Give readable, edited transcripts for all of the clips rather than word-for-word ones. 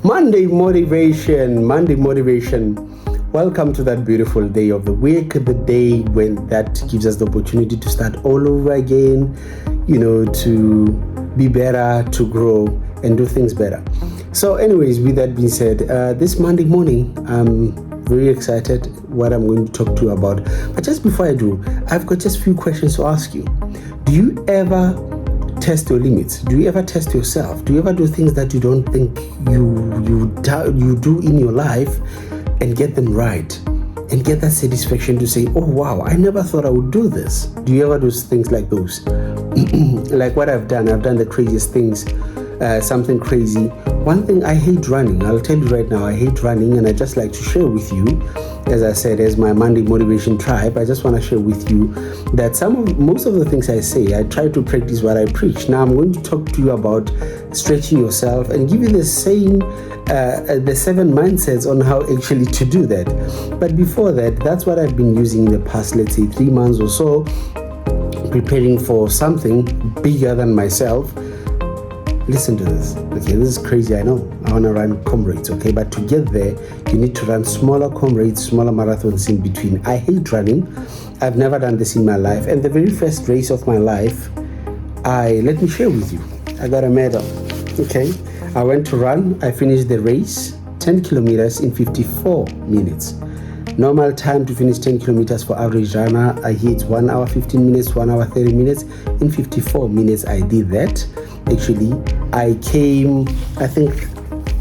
Monday motivation. Welcome to that beautiful day of the week, the day when that gives us the opportunity to start all over again, to be better, to grow, and do things better. So anyways, with that being said, this Monday morning, I'm very excited what I'm going to talk to you about. But just before I do, I've got just a few questions to ask you. Do you ever test your limits? Do you ever test yourself? Do you ever do things that you don't think you do in your life and get them right and get that satisfaction to say, oh wow, I never thought I would do this? Do you ever do things like those? Like what I've done the craziest things, something crazy. One thing, I hate running. I'll tell you right now, I hate running, and I just like to share with you, as I said, as my Monday motivation tribe, I just want to share with you that most of the things I say, I try to practice what I preach. Now I'm going to talk to you about stretching yourself and give you the 7 mindsets on how actually to do that. But before that, that's what I've been using in the past, let's say 3 months or so, preparing for something bigger than myself. Listen to this. Okay, this is crazy, I know. I want to run comrades, okay? But to get there, you need to run smaller comrades, smaller marathons in between. I hate running. I've never done this in my life. And the very first race of my life, let me share with you. I got a medal, okay? I went to run. I finished the race, 10 kilometers in 54 minutes. Normal time to finish 10 kilometers for average runner, I hit 1 hour 15 minutes, 1 hour 30 minutes. In 54 minutes, I did that. Actually, I came, I think,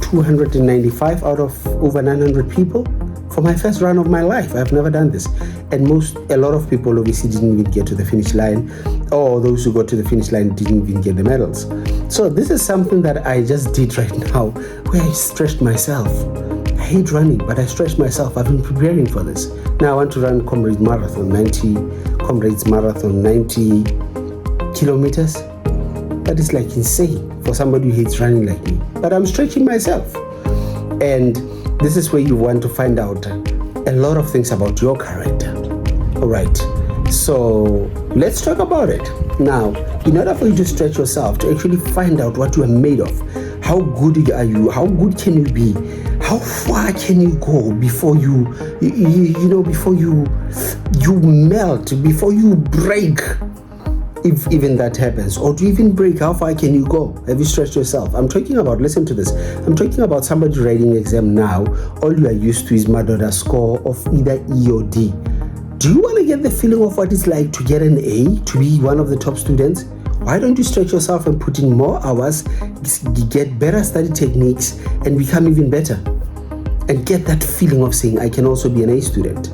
295 out of over 900 people for my first run of my life. I've never done this. And a lot of people obviously didn't even get to the finish line, or those who got to the finish line didn't even get the medals. So this is something that I just did right now, where I stretched myself. I hate running, but I stretched myself. I've been preparing for this. Now I want to run Comrades Marathon, 90 kilometers. That is like insane for somebody who hates running like me. But I'm stretching myself. And this is where you want to find out a lot of things about your character. All right. So let's talk about it. Now, in order for you to stretch yourself, to actually find out what you are made of, how good are you? How good can you be? How far can you go before before you melt, before you break? If even that happens, or to even break, how far can you go? Have you stretched yourself? I'm talking about, listen to this, I'm talking about somebody writing an exam now. All you are used to is a score of either E or D. Do you want to get the feeling of what it's like to get an A, to be one of the top students? Why don't you stretch yourself and put in more hours, get better study techniques, and become even better? And get that feeling of saying, I can also be an A student.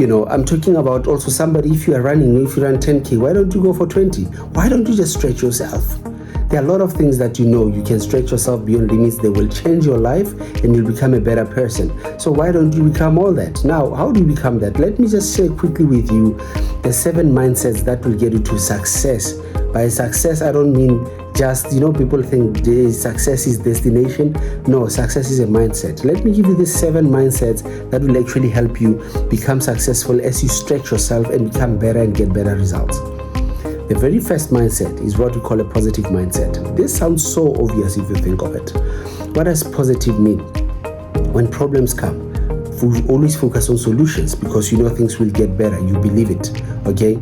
I'm talking about also somebody, if you are running, if you run 10K, why don't you go for 20? Why don't you just stretch yourself? There are a lot of things that you can stretch yourself beyond limits. They will change your life and you'll become a better person. So why don't you become all that? Now, how do you become that? Let me just share quickly with you the 7 mindsets that will get you to success. By success, I don't mean just, people think success is destination. No, success is a mindset. Let me give you these 7 mindsets that will actually help you become successful as you stretch yourself and become better and get better results. The very first mindset is what we call a positive mindset. This sounds so obvious if you think of it. What does positive mean? When problems come, we always focus on solutions because things will get better. You believe it, okay?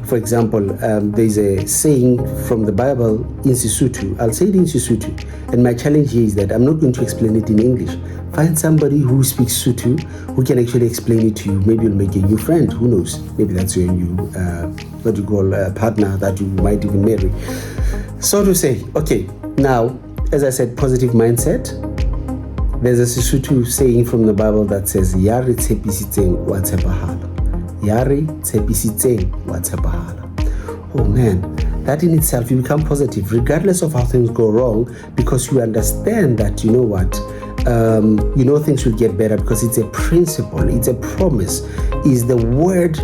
For example, there's a saying from the Bible in Sesotho. I'll say it in Sesotho. And my challenge here is that I'm not going to explain it in English. Find somebody who speaks Sotho who can actually explain it to you. Maybe you'll make a new friend. Who knows? Maybe that's your new, partner that you might even marry. So to say, okay, now, as I said, positive mindset. There's a Sesotho saying from the Bible that says, Yare tshepisitseng wa tshepahala. Yare tshepisitseng wa tshepahala. Oh man, that in itself, you become positive regardless of how things go wrong, because you understand that, things will get better because it's a principle, it's a promise, it's the word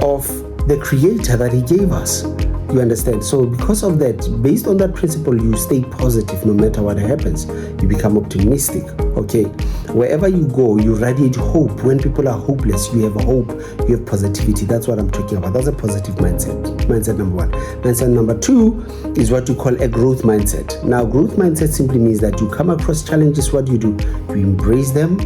of the Creator that He gave us. You understand? So because of that, based on that principle, you stay positive no matter what happens. You become optimistic. Okay, wherever you go, you radiate hope. When people are hopeless, you have hope, you have positivity. That's what I'm talking about. That's a positive mindset. Mindset number one. Mindset number two is what you call a growth mindset. Now, growth mindset simply means that you come across challenges. What do? You embrace them,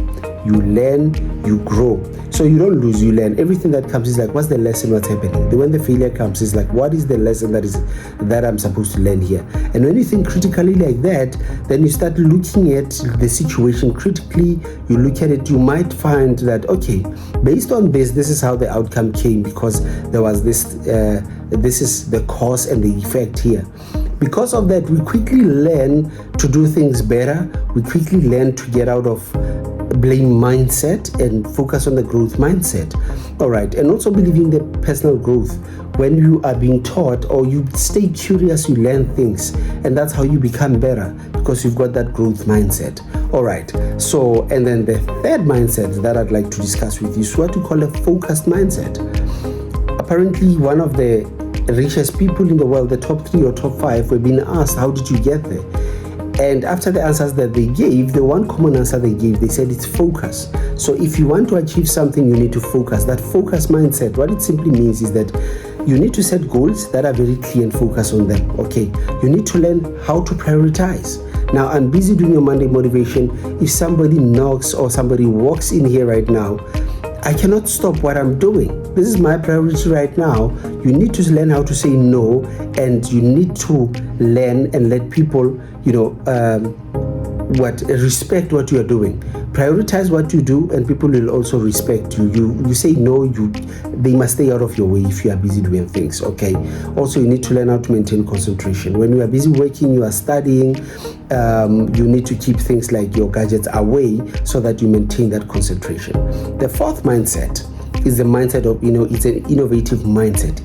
you learn, you grow. So you don't lose, you learn. Everything that comes is like, what's the lesson, what's happening? Then when the failure comes, it's like, what is the lesson that I'm supposed to learn here? And when you think critically like that, then you start looking at the situation critically. You look at it, you might find that, okay, based on this is how the outcome came, because there was this is the cause and the effect here. Because of that, we quickly learn to do things better. We quickly learn to get out of blame mindset and focus on the growth mindset. All right, and also believe in the personal growth. When you are being taught or you stay curious, you learn things, and that's how you become better, because you've got that growth mindset. All right, so, and then the third mindset that I'd like to discuss with you is what we call a focused mindset. Apparently, one of the richest people in the world, the top 3 or top 5, were being asked, how did you get there? And after the answers that they gave, the one common answer they gave, they said it's focus. So if you want to achieve something, you need to focus. That focus mindset, what it simply means is that you need to set goals that are very clear and focus on them. Okay, you need to learn how to prioritize. Now, I'm busy doing your Monday motivation. If somebody knocks or somebody walks in here right now, I cannot stop what I'm doing. This is my priority right now. You need to learn how to say no, and you need to learn and let people, respect what you are doing. Prioritize what you do, and people will also respect you. You say no, they must stay out of your way if you are busy doing things. Okay. Also, you need to learn how to maintain concentration. When you are busy working, you are studying, you need to keep things like your gadgets away so that you maintain that concentration. The fourth mindset is the mindset of, it's an innovative mindset.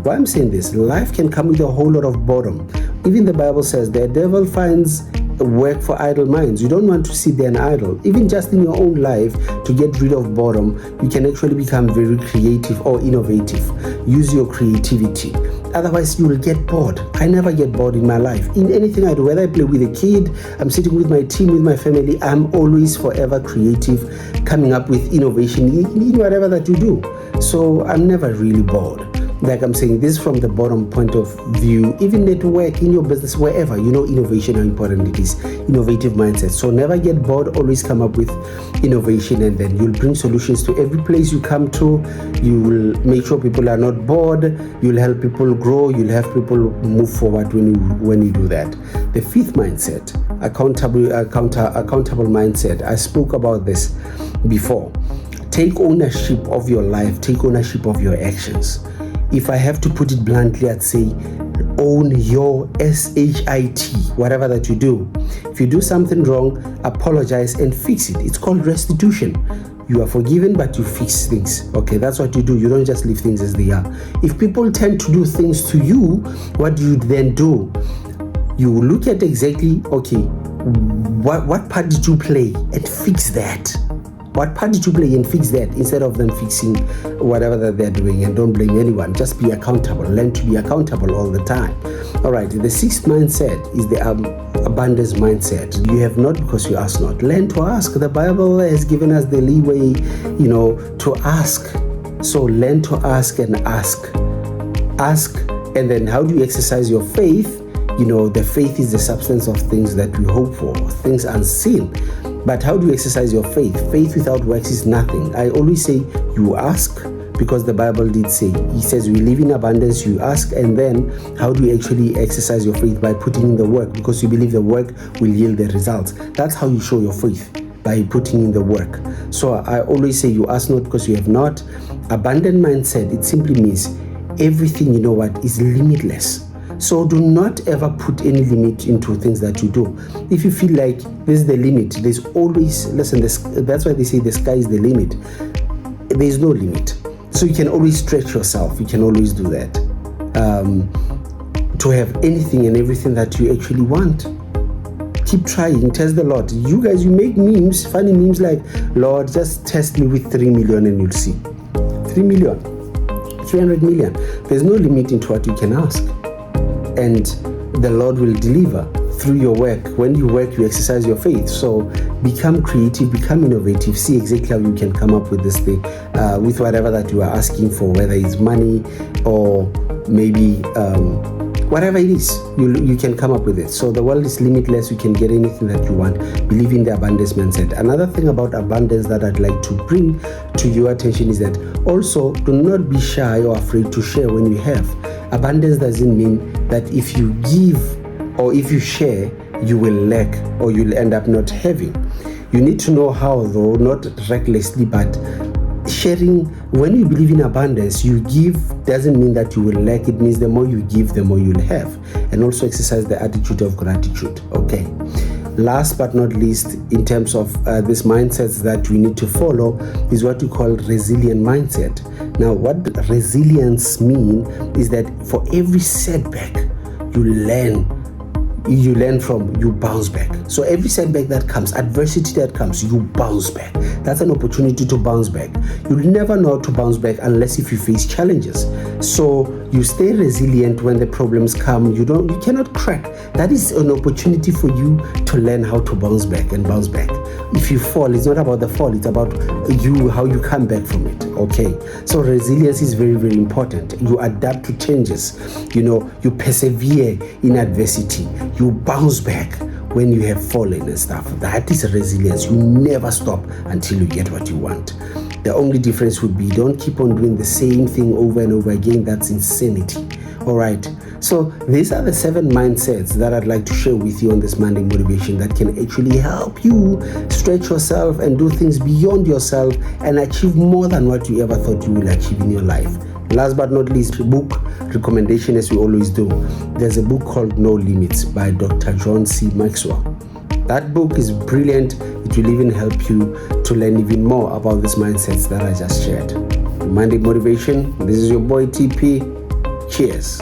Why I'm saying this, life can come with a whole lot of boredom. Even the Bible says the devil finds work for idle minds. You don't want to sit there and idle. Even just in your own life, to get rid of boredom, you can actually become very creative or innovative. Use your creativity. Otherwise, you will get bored. I never get bored in my life. In anything I do, whether I play with a kid, I'm sitting with my team, with my family, I'm always forever creative, coming up with innovation in whatever that you do. So I'm never really bored. Like I'm saying, this from the bottom point of view, even at work, in your business, wherever, innovation, how important it is, innovative mindset. So never get bored, always come up with innovation, and then you'll bring solutions to every place you come to. You will make sure people are not bored. You'll help people grow. You'll have people move forward when you do that. The fifth mindset, accountable mindset. I spoke about this before. Take ownership of your life. Take ownership of your actions. If I have to put it bluntly, I'd say own your SHIT, whatever that you do. If you do something wrong, apologize and fix it. It's called restitution. You are forgiven, but you fix things. Okay, that's what you do. You don't just leave things as they are. If people tend to do things to you, what do you then do? You look at exactly, okay, what part did you play, and fix that. What part did you play, and fix that, instead of them fixing whatever that they're doing. And don't blame anyone. Just be accountable. Learn to be accountable all the time. All right. The sixth mindset is the abundance mindset. You have not because you ask not. Learn to ask. The Bible has given us the leeway, to ask. So learn to ask and ask. Ask, and then how do you exercise your faith? The faith is the substance of things that we hope for, things unseen. But how do you exercise your faith? Faith without works is nothing. I always say you ask, because the Bible did say, he says we live in abundance, you ask, and then how do you actually exercise your faith? By putting in the work, because you believe the work will yield the results. That's how you show your faith, by putting in the work. So I always say you ask not because you have not. Abundant mindset, it simply means everything is limitless. So do not ever put any limit into things that you do. If you feel like this is the limit, there's always, that's why they say the sky is the limit. There's no limit. So you can always stretch yourself. You can always do that. To have anything and everything that you actually want. Keep trying, test the Lord. You guys, you make memes, funny memes like, Lord, just test me with 3 million and you'll see. 3 million, 300 million. There's no limit into what you can ask. And the Lord will deliver through your work. When you work, you exercise your faith. So become creative, become innovative, see exactly how you can come up with this thing, with whatever that you are asking for, whether it's money or maybe whatever it is, you can come up with it. So the world is limitless. You can get anything that you want. Believe in the abundance mindset. Another thing about abundance that I'd like to bring to your attention is that also do not be shy or afraid to share when you have. Abundance doesn't mean that if you give or if you share, you will lack or you'll end up not having. You need to know how, though, not recklessly, but sharing. When you believe in abundance, you give doesn't mean that you will lack. It means the more you give, the more you'll have. And also exercise the attitude of gratitude. Okay. Last but not least, in terms of these mindsets that we need to follow, is what we call resilient mindset. Now, what resilience means is that for every setback, you learn from, you bounce back. So every setback that comes, adversity that comes, you bounce back. That's an opportunity to bounce back. You'll never know how to bounce back unless if you face challenges. So you stay resilient when the problems come. You cannot crack. That is an opportunity for you to learn how to bounce back and bounce back. If you fall, it's not about the fall, it's about you, how you come back from it. Okay. So resilience is very, very important. You adapt to changes. You persevere in adversity. You bounce back when you have fallen and stuff. That is resilience. You never stop until you get what you want. The only difference would be don't keep on doing the same thing over and over again. That's insanity. All right. So these are the 7 mindsets that I'd like to share with you on this Monday Motivation that can actually help you stretch yourself and do things beyond yourself and achieve more than what you ever thought you will achieve in your life. Last but not least, book recommendation, as we always do. There's a book called No Limits by Dr. John C. Maxwell. That book is brilliant. It will even help you to learn even more about these mindsets that I just shared. Monday Motivation, this is your boy TP. Cheers.